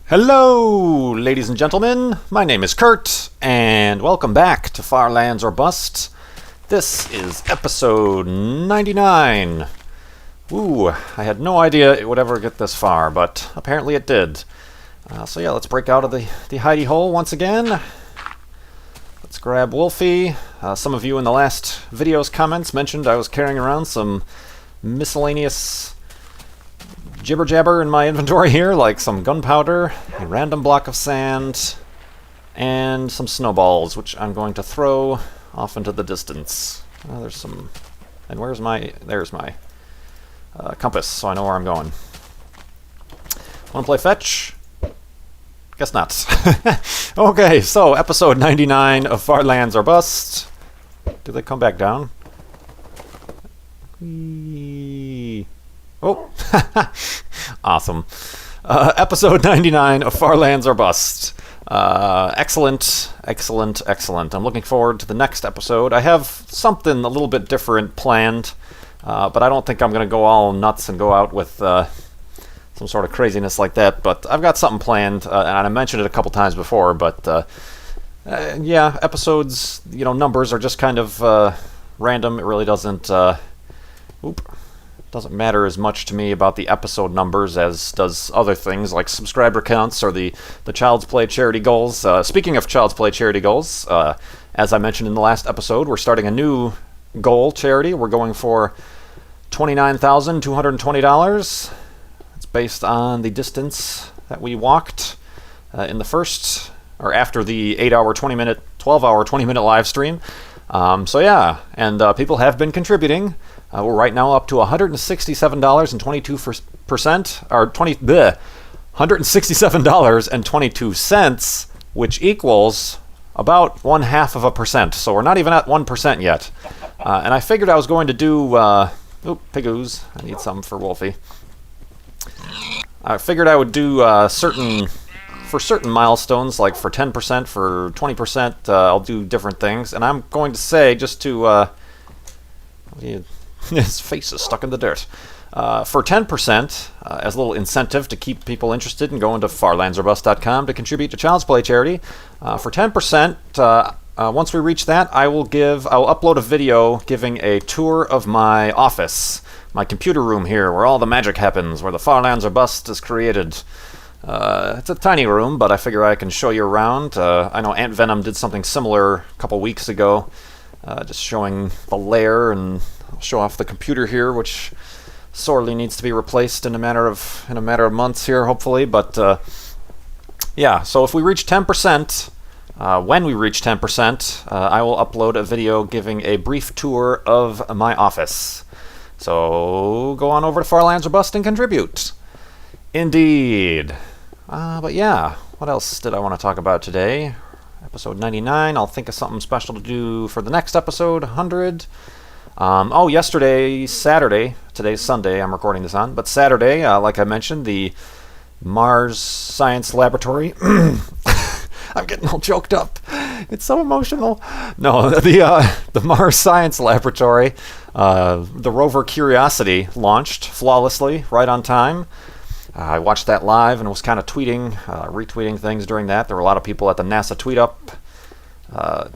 Hello, ladies and gentlemen. My name is Kurt, and welcome back to Far Lands or Bust. This is episode 99. Ooh, I had no idea it would ever get this far, but apparently it did. So yeah, let's break out of the hidey hole once again. Let's grab Wolfie. Some of you in the last video's comments mentioned I was carrying around some miscellaneous jibber jabber in my inventory here, like some gunpowder, a random block of sand, and some snowballs, which I'm going to throw off into the distance. There's some... And where's my... There's my compass, so I know where I'm going. Want to play fetch? Guess not. Okay, so episode 99 of Far Lands or Bust. Did they come back down? Whee. Oh, awesome. Episode 99 of Far Lands or Bust. Excellent. I'm looking forward to the next episode. I have something a little bit different planned, but I don't think I'm going to go all nuts and go out with some sort of craziness like that. But I've got something planned, and I mentioned it a couple times before, but yeah, episodes, numbers are just kind of random. It really doesn't matter as much to me about the episode numbers as does other things like subscriber counts or the Child's Play charity goals. Speaking of Child's Play charity goals, as I mentioned in the last episode, we're starting a new goal charity. We're going for $29,220. It's based on the distance that we walked in the first, or after the 8-hour, 20-minute, 12-hour, 20-minute live stream. So yeah, and people have been contributing. We're right now up to $167.22%, or $167.22, which equals about 0.5%. So we're not even at 1% yet. And I figured I was going to do, Piggoos, I need some for Wolfie. I figured I would do certain milestones, like for 10%, for 20%, I'll do different things. And I'm going to say, just to, his face is stuck in the dirt. For 10%, as a little incentive to keep people interested in going to farlandsorbust.com to contribute to Child's Play charity. For 10%, once we reach that, I'll upload a video giving a tour of my office, my computer room here, where all the magic happens, where the Far Lands or Bust is created. It's a tiny room, but I figure I can show you around. I know Ant Venom did something similar a couple weeks ago, just showing the lair, and I'll show off the computer here, which sorely needs to be replaced in a matter of months here, hopefully. But yeah, so if we reach 10%, when we reach 10%, I will upload a video giving a brief tour of my office. So go on over to Far Lands or Bust and contribute. Indeed. But yeah, what else did I want to talk about today? Episode 99, I'll think of something special to do for the next episode, 100. Yesterday, Saturday, today's Sunday I'm recording this on, but Saturday, like I mentioned, the Mars Science Laboratory, I'm getting all choked up, it's so emotional. No, the Mars Science Laboratory, the rover Curiosity launched flawlessly, right on time. I watched that live and was kind of retweeting things during that. There were a lot of people at the NASA Tweet Up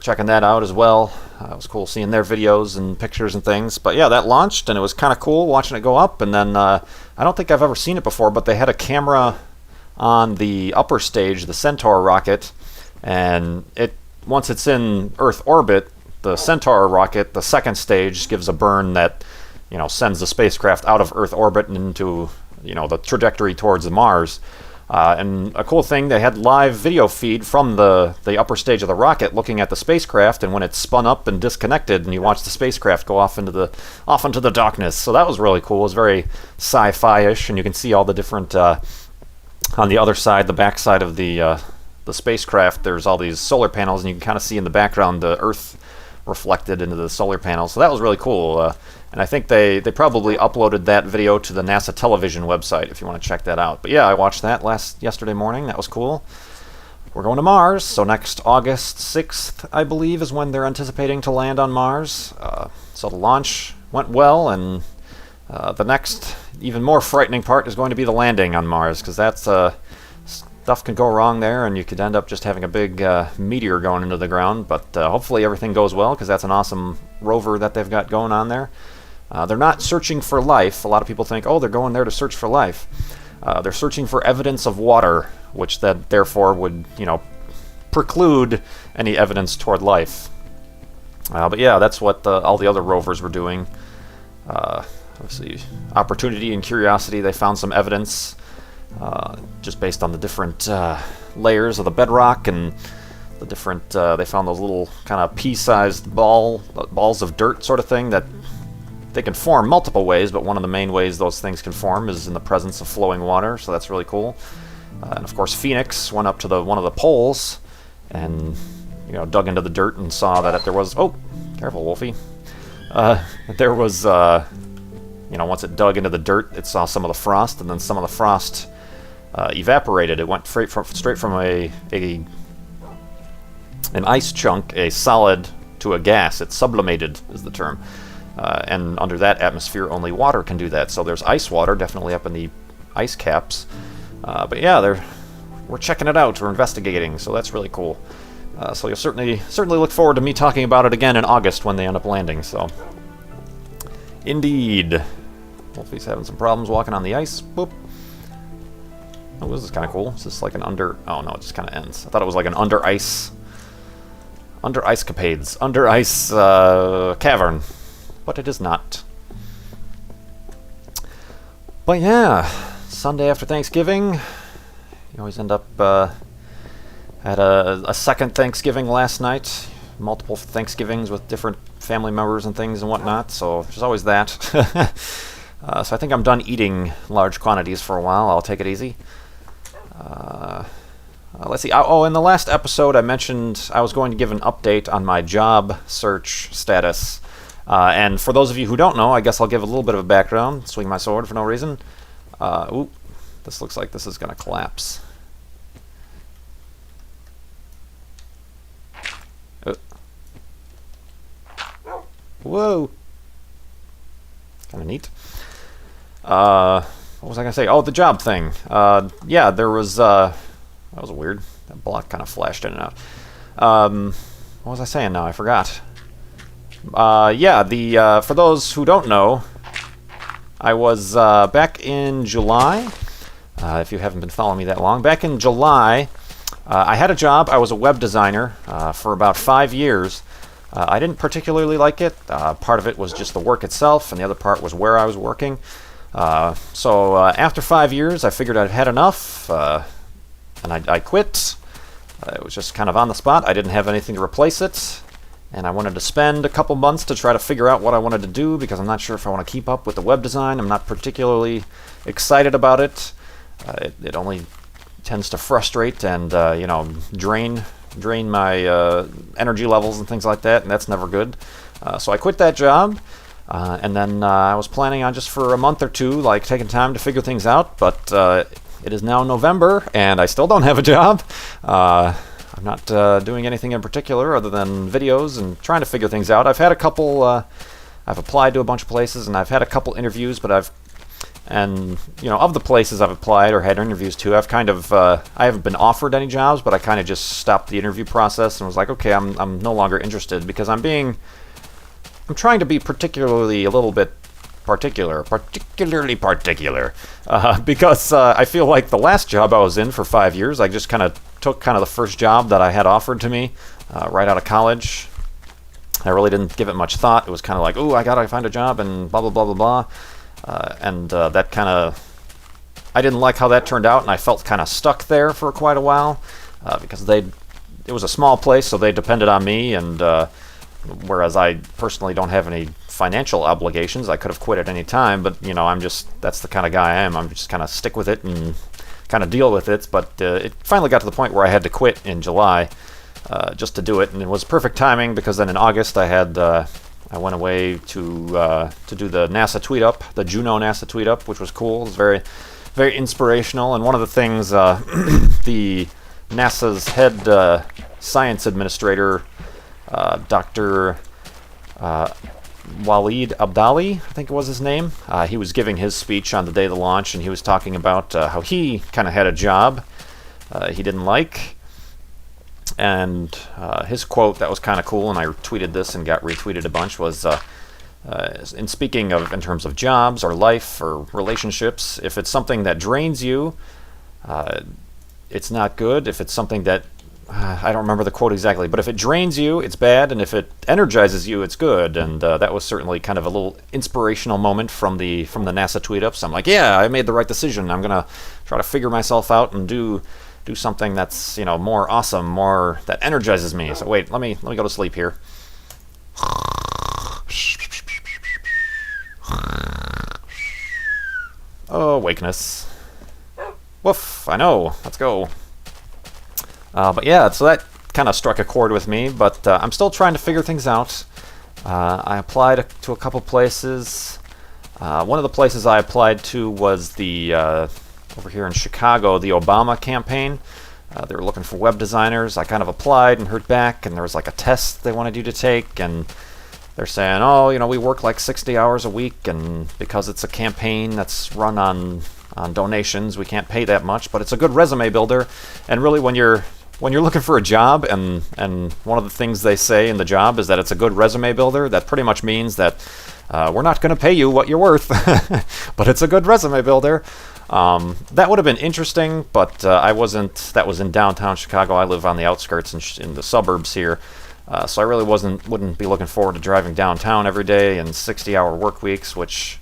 checking that out as well. It was cool seeing their videos and pictures and things. But yeah, that launched, and it was kind of cool watching it go up. And then I don't think I've ever seen it before, but they had a camera on the upper stage, the Centaur rocket, and once it's in Earth orbit, the Centaur rocket, the second stage, gives a burn that sends the spacecraft out of Earth orbit and into the trajectory towards Mars. And a cool thing, they had live video feed from the upper stage of the rocket looking at the spacecraft, and when it spun up and disconnected, and you watch the spacecraft go off into the darkness. So that was really cool. It was very sci-fi-ish, and you can see all the different on the other side, the back side of the spacecraft, there's all these solar panels, and you can kind of see in the background the Earth reflected into the solar panels. So that was really cool. And I think they probably uploaded that video to the NASA television website if you want to check that out. But yeah, I watched that yesterday morning. That was cool. We're going to Mars, so next August 6th, I believe, is when they're anticipating to land on Mars. So the launch went well, and the next, even more frightening part is going to be the landing on Mars, because that's stuff can go wrong there, and you could end up just having a big meteor going into the ground. But hopefully everything goes well, because that's an awesome rover that they've got going on there. They're not searching for life. A lot of people think, oh, they're going there to search for life. They're searching for evidence of water, which that therefore would, preclude any evidence toward life. But yeah, that's what all the other rovers were doing. Obviously, Opportunity and Curiosity, they found some evidence just based on the different layers of the bedrock and the different. They found those little kind of pea-sized balls of dirt sort of thing that they can form multiple ways, but one of the main ways those things can form is in the presence of flowing water. So that's really cool. And of course, Phoenix went up to one of the poles and dug into the dirt and saw that there was. Oh, careful, Wolfie. There was. Once it dug into the dirt, it saw some of the frost, and then some of the frost evaporated. It went straight from an ice chunk, a solid, to a gas. It sublimated, is the term. And under that atmosphere, only water can do that. So there's ice water, definitely up in the ice caps. But yeah, we're checking it out. We're investigating, so that's really cool. So you'll certainly look forward to me talking about it again in August when they end up landing. So, indeed, Wolfie's having some problems walking on the ice. Boop. Oh, this is kind of cool. Is this like an under? Oh no, it just kind of ends. I thought it was like an under ice cavern, but it is not. But yeah, Sunday after Thanksgiving, you always end up. Had a second Thanksgiving last night, multiple Thanksgivings with different family members and things and whatnot, so there's always that. So I think I'm done eating large quantities for a while. I'll take it easy. Let's see. Oh, in the last episode I mentioned I was going to give an update on my job search status. And for those of you who don't know, I guess I'll give a little bit of a background. Swing my sword for no reason. Ooh, this looks like this is going to collapse. Whoa! Kind of neat. What was I gonna say? Oh, the job thing. Yeah, there was. That was weird. That block kind of flashed in and out. What was I saying now? I forgot. Yeah. For those who don't know, I was back in July. If you haven't been following me that long, back in July, I had a job. I was a web designer for about 5 years. I didn't particularly like it. Part of it was just the work itself, and the other part was where I was working. So after 5 years, I figured I'd had enough, and I quit. It was just kind of on the spot. I didn't have anything to replace it, and I wanted to spend a couple months to try to figure out what I wanted to do, because I'm not sure if I want to keep up with the web design. I'm not particularly excited about it. It only tends to frustrate and drain my energy levels and things like that, and that's never good. So I quit that job, and then I was planning on just for a month or two, taking time to figure things out, but it is now November, and I still don't have a job. I'm not doing anything in particular other than videos and trying to figure things out. I've had a couple, I've applied to a bunch of places, and I've had a couple interviews, but of the places I've applied or had interviews to, I've kind of, I haven't been offered any jobs, but I kind of just stopped the interview process and was like, okay, I'm no longer interested, because I'm trying to be particularly particular, because I feel like the last job I was in for 5 years, I just kind of took the first job that I had offered to me right out of college. I really didn't give it much thought. It was kind of like, ooh, I gotta find a job and blah, blah, blah, blah, blah. That kind of, I didn't like how that turned out, and I felt kind of stuck there for quite a while, because it was a small place, so they depended on me, and whereas I personally don't have any financial obligations, I could have quit at any time, but that's the kind of guy I am. I'm just kind of stick with it and kind of deal with it, but it finally got to the point where I had to quit in July just to do it, and it was perfect timing, because then in August I went away to do the NASA tweet up, the Juno NASA tweet up, which was cool. It was very, very inspirational. And one of the things the NASA's head science administrator, Dr. Waleed Abdali, I think it was his name, he was giving his speech on the day of the launch, and he was talking about how he kind of had a job he didn't like. And his quote that was kind of cool, and I tweeted this and got retweeted a bunch, was in speaking of in terms of jobs or life or relationships, if it's something that drains you, it's not good. If it's something that I don't remember the quote exactly, but if it drains you, it's bad, and if it energizes you, it's good. And that was certainly kind of a little inspirational moment from the NASA tweet-ups. I'm like, yeah, I made the right decision. I'm gonna try to figure myself out and do something that's, you know, more awesome, more that energizes me. So wait, let me go to sleep here. Oh, wakeness. Woof, I know. Let's go. But yeah, so that kind of struck a chord with me, but I'm still trying to figure things out. I applied to a couple places. One of the places I applied to was the, over here in Chicago, the Obama campaign. They were looking for web designers. I kind of applied and heard back, and there was like a test they wanted you to take, and they're saying, oh, you know, we work like 60 hours a week, and because it's a campaign that's run on donations, we can't pay that much, but it's a good resume builder. And really, when you're looking for a job, and one of the things they say in the job is that it's a good resume builder, that pretty much means that we're not going to pay you what you're worth, but it's a good resume builder. That would have been interesting, but I wasn't. That was in downtown Chicago. I live on the outskirts in the suburbs here. So I really wouldn't be looking forward to driving downtown every day and 60-hour work weeks, which,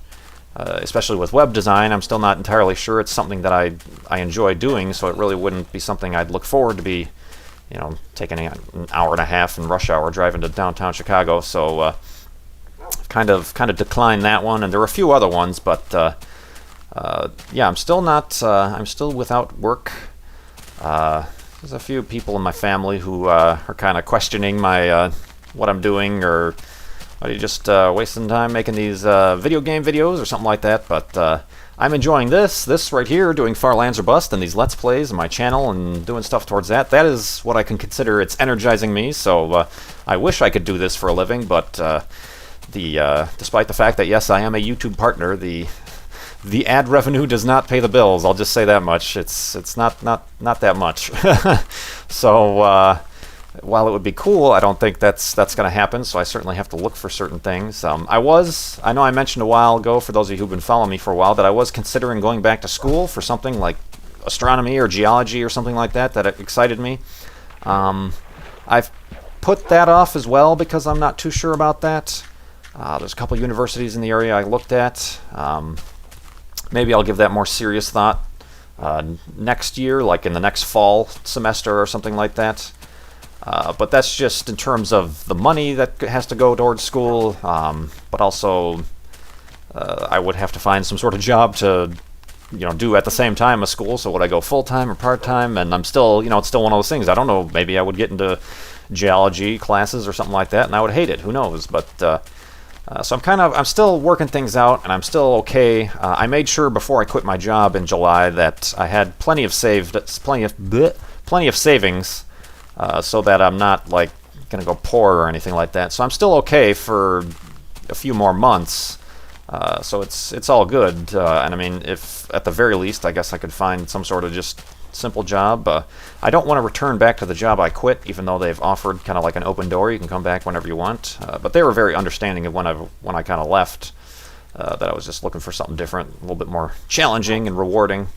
especially with web design, I'm still not entirely sure it's something that I enjoy doing, so it really wouldn't be something I'd look forward to be, you know, taking an hour and a half in rush hour driving to downtown Chicago. So kind of declined that one, and there were a few other ones, but yeah, I'm still without work. There's a few people in my family who are kind of questioning my what I'm doing, or are you just wasting time making these video game videos or something like that. But I'm enjoying this right here, doing Far Lands or Bust and these Let's Plays on my channel and doing stuff towards that. That is what I can consider it's energizing me. So I wish I could do this for a living, but despite the fact that yes, I am a YouTube partner, the ad revenue does not pay the bills. I'll just say that much. It's not that much. So while it would be cool, I don't think that's going to happen. So I certainly have to look for certain things. I know I mentioned a while ago, for those of you who've been following me for a while, that I was considering going back to school for something like astronomy or geology or something like that. That excited me. I've put that off as well because I'm not too sure about that. There's a couple universities in the area I looked at. Maybe I'll give that more serious thought next year, like in the next fall semester or something like that. But that's just in terms of the money that has to go towards school, but also I would have to find some sort of job to, you know, do at the same time as school. So would I go full-time or part-time? And I'm still, you know, it's still one of those things. I don't know, maybe I would get into geology classes or something like that, and I would hate it. Who knows? But so I'm still working things out, and I'm still okay. I made sure before I quit my job in July that I had plenty of savings, so that I'm not like gonna go poor or anything like that. So I'm still okay for a few more months. So it's all good. And I mean, if at the very least, I guess I could find some sort of just simple job. I don't want to return back to the job I quit, even though they've offered kind of like an open door. You can come back whenever you want. But they were very understanding of when I kind of left, that I was just looking for something different, a little bit more challenging and rewarding.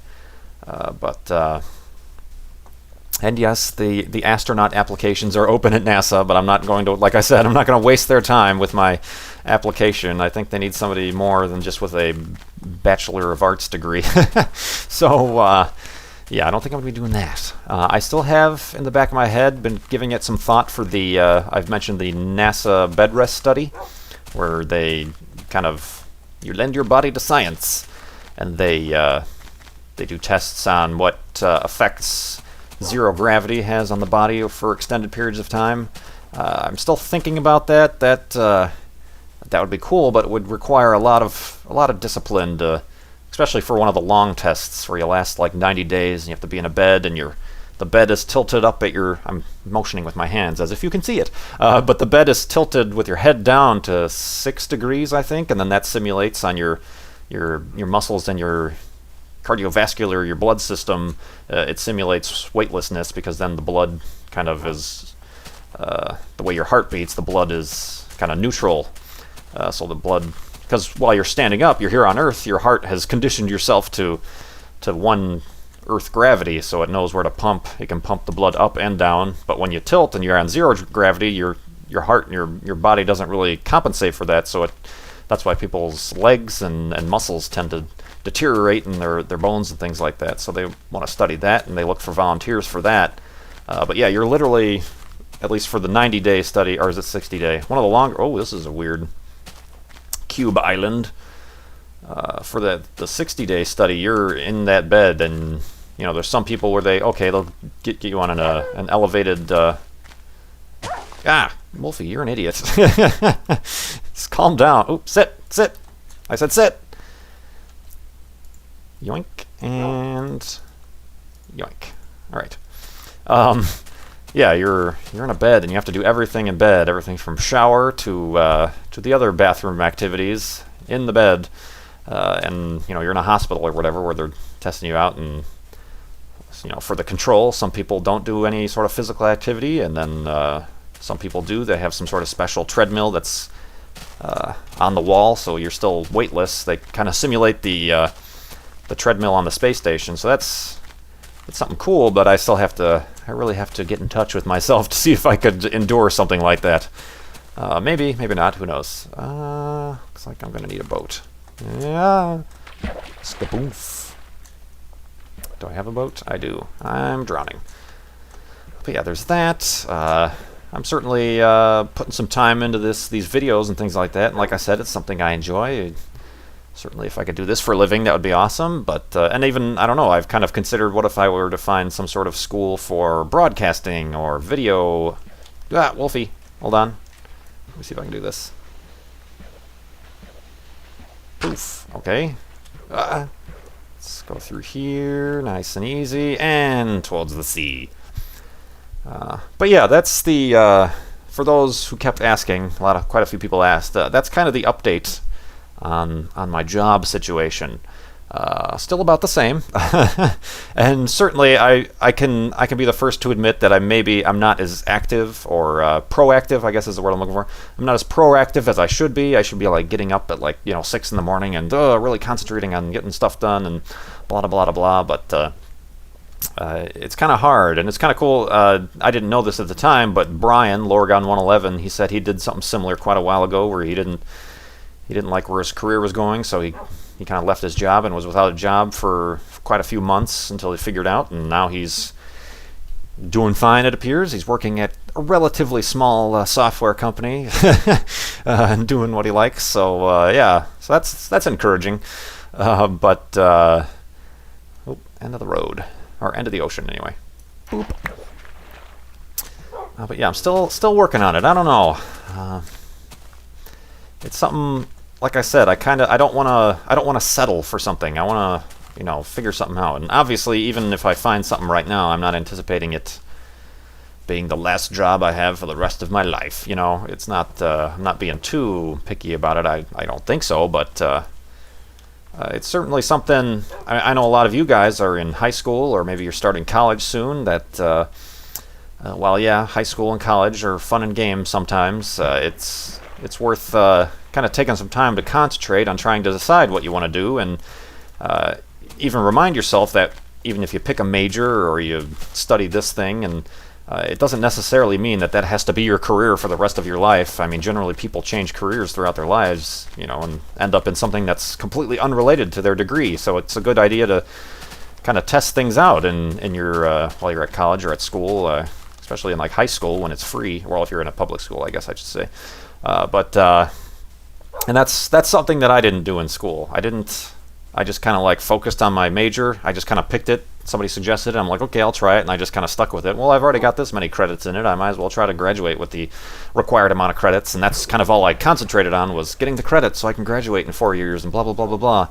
And yes, the astronaut applications are open at NASA, but I'm not going to, like I said, I'm not going to waste their time with my application. I think they need somebody more than just with a Bachelor of Arts degree. So, yeah, I don't think I'm going to be doing that. I still have, in the back of my head, been giving it some thought for the, I've mentioned the NASA bed rest study, where they kind of, you lend your body to science, and they do tests on what effects zero gravity has on the body for extended periods of time. I'm still thinking about that. That would be cool, but it would require a lot of discipline to, especially for one of the long tests where you last like 90 days and you have to be in a bed and the bed is tilted up at your, I'm motioning with my hands as if you can see it, but the bed is tilted with your head down to 6 degrees, I think, and then that simulates on your muscles and your cardiovascular, your blood system, it simulates weightlessness, because then the blood kind of is, the way your heart beats, the blood is kind of neutral. So the blood, because while you're standing up, you're here on Earth, your heart has conditioned yourself to one Earth gravity, so it knows where to pump. It can pump the blood up and down, but when you tilt and you're on zero gravity, your heart and your body doesn't really compensate for that, so that's why people's legs and muscles tend to deteriorate in their bones and things like that. So they want to study that, and they look for volunteers for that. But yeah, you're literally, at least for the 90-day study, or is it 60-day? One of the longer, oh, this is a weird cube island. For the 60-day study, you're in that bed, and there's some people where they'll get you on an elevated. Wolfie, you're an idiot. Just calm down. Oops, sit. I said sit. Yoink and yoink. All right. Yeah, you're in a bed, and you have to do everything in bed, everything from shower to the other bathroom activities in the bed. And you're in a hospital or whatever where they're testing you out, and for the control, some people don't do any sort of physical activity, and then some people do. They have some sort of special treadmill that's on the wall, so you're still weightless. They kind of simulate the treadmill on the space station, so it's something cool. But I really have to get in touch with myself to see if I could endure something like that. Maybe not. Who knows? Looks like I'm gonna need a boat. Yeah. Skaboof. Do I have a boat? I do. I'm drowning. But yeah, there's that. I'm certainly putting some time into these videos and things like that. And like I said, it's something I enjoy. Certainly, if I could do this for a living, that would be awesome. But and even, I don't know, I've kind of considered, what if I were to find some sort of school for broadcasting or video. Wolfie, hold on. Let me see if I can do this. Poof. Okay. Let's go through here, nice and easy, and towards the sea. But yeah, that's the for those who kept asking, quite a few people asked. That's kind of the update on my job situation. Still about the same, and certainly I can be the first to admit that I'm not as active or proactive, I guess is the word I'm looking for. I'm not as proactive as I should be. I should be like getting up at 6 in the morning and really concentrating on getting stuff done and blah blah blah blah. But it's kind of hard, and it's kind of cool. I didn't know this at the time, but Brian Lorgon 111, he said he did something similar quite a while ago, where he didn't like where his career was going, so he kind of left his job and was without a job for quite a few months until he figured out, and now he's doing fine, it appears. He's working at a relatively small software company and doing what he likes. So yeah, so that's encouraging. But end of the road, or end of the ocean anyway. Boop. But yeah, I'm still working on it. I don't know. It's something. Like I said, I don't want to settle for something. I want to, figure something out. And obviously, even if I find something right now, I'm not anticipating it being the last job I have for the rest of my life. It's not. I'm not being too picky about it. I don't think so. But it's certainly something. I know a lot of you guys are in high school, or maybe you're starting college soon. That while yeah, high school and college are fun and games sometimes. It's worth kind of taking some time to concentrate on trying to decide what you want to do, and even remind yourself that even if you pick a major or you study this thing, and it doesn't necessarily mean that has to be your career for the rest of your life. I mean, generally people change careers throughout their lives, and end up in something that's completely unrelated to their degree. So it's a good idea to kind of test things out in your while you're at college or at school, especially in like high school when it's free, or if you're in a public school, I guess I should say. And that's something that I didn't do in school. I just kind of focused on my major. I just kind of picked it. Somebody suggested it. I'm like, okay, I'll try it. And I just kind of stuck with it. Well, I've already got this many credits in it. I might as well try to graduate with the required amount of credits. And that's kind of all I concentrated on, was getting the credits so I can graduate in 4 years and blah, blah, blah, blah, blah.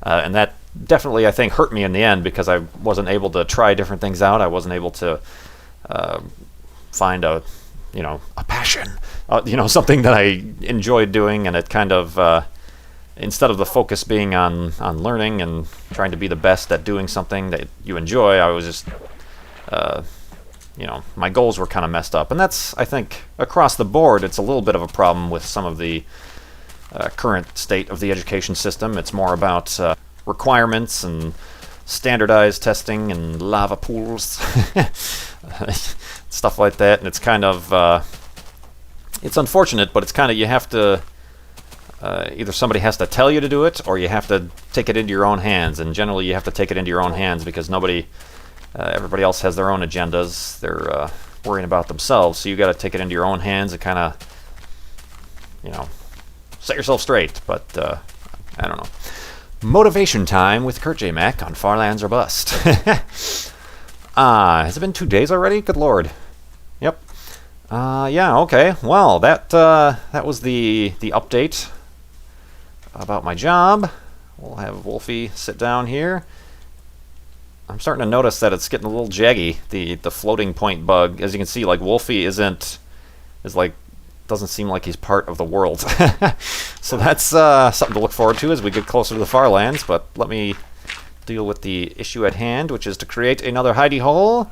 And that definitely, I think, hurt me in the end, because I wasn't able to try different things out. I wasn't able to find a passion, something that I enjoyed doing, and it kind of instead of the focus being on learning and trying to be the best at doing something that you enjoy, I was just, my goals were kind of messed up. And that's, I think, across the board, it's a little bit of a problem with some of the current state of the education system. It's more about requirements and standardized testing and lava pools, stuff like that. And it's kind of, it's unfortunate, but it's kind of, you have to, either somebody has to tell you to do it, or you have to take it into your own hands. And generally, you have to take it into your own hands because everybody else has their own agendas. They're worrying about themselves. So you got to take it into your own hands and kind of, set yourself straight. But I don't know. Motivation time with KurtJMac on Far Lands or Bust. Has it been 2 days already? Good lord. Yep. Yeah. Okay. Well, that was the update about my job. We'll have Wolfie sit down here. I'm starting to notice that it's getting a little jaggy. The floating point bug, as you can see, like Wolfie doesn't seem like he's part of the world. So that's something to look forward to as we get closer to the Far Lands. But let me deal with the issue at hand, which is to create another hidey hole.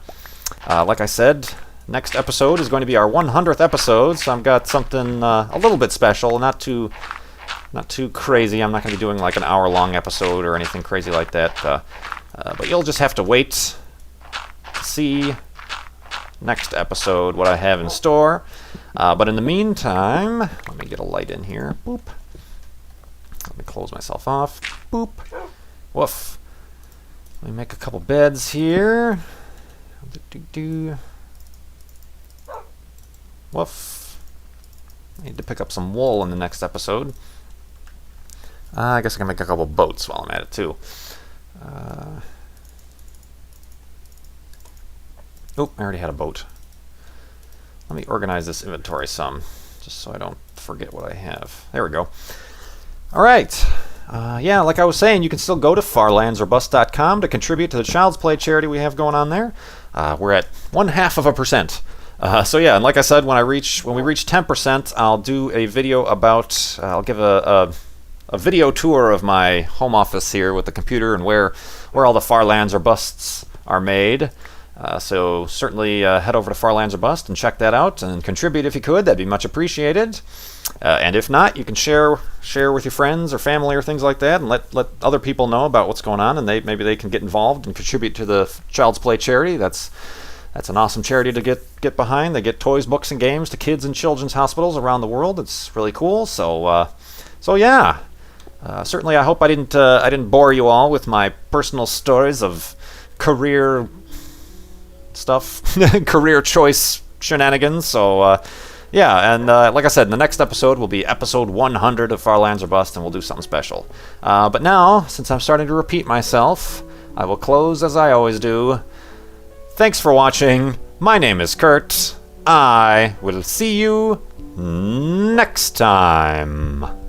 Like I said, next episode is going to be our 100th episode, so I've got something a little bit special, not too crazy. I'm not going to be doing like an hour-long episode or anything crazy like that. But you'll just have to wait to see next episode what I have in store. But in the meantime, let me get a light in here. Boop. Let me close myself off. Boop. Woof. Let me make a couple beds here. Woof. I need to pick up some wool in the next episode. I guess I can make a couple boats while I'm at it too. Oh, I already had a boat. Let me organize this inventory some, just so I don't forget what I have. There we go. All right. Yeah, like I was saying, you can still go to farlandsorbust.com to contribute to the Child's Play charity we have going on there. We're at 0.5%. So yeah, and like I said, when we reach 10%, I'll do a video about. I'll give a video tour of my home office here with the computer and where all the Far Lands or Busts are made. So certainly head over to Far Lands or Bust and check that out and contribute if you could. That'd be much appreciated. And if not, you can share with your friends or family or things like that, and let other people know about what's going on, and maybe they can get involved and contribute to the Child's Play charity. That's an awesome charity to get behind. They get toys, books, and games to kids and children's hospitals around the world. It's really cool. So yeah. Certainly, I hope I didn't bore you all with my personal stories of career stuff, career choice shenanigans. So yeah, and like I said, the next episode will be episode 100 of Far Lands or Bust, and we'll do something special. But now, since I'm starting to repeat myself, I will close as I always do. Thanks for watching. My name is Kurt. I will see you next time.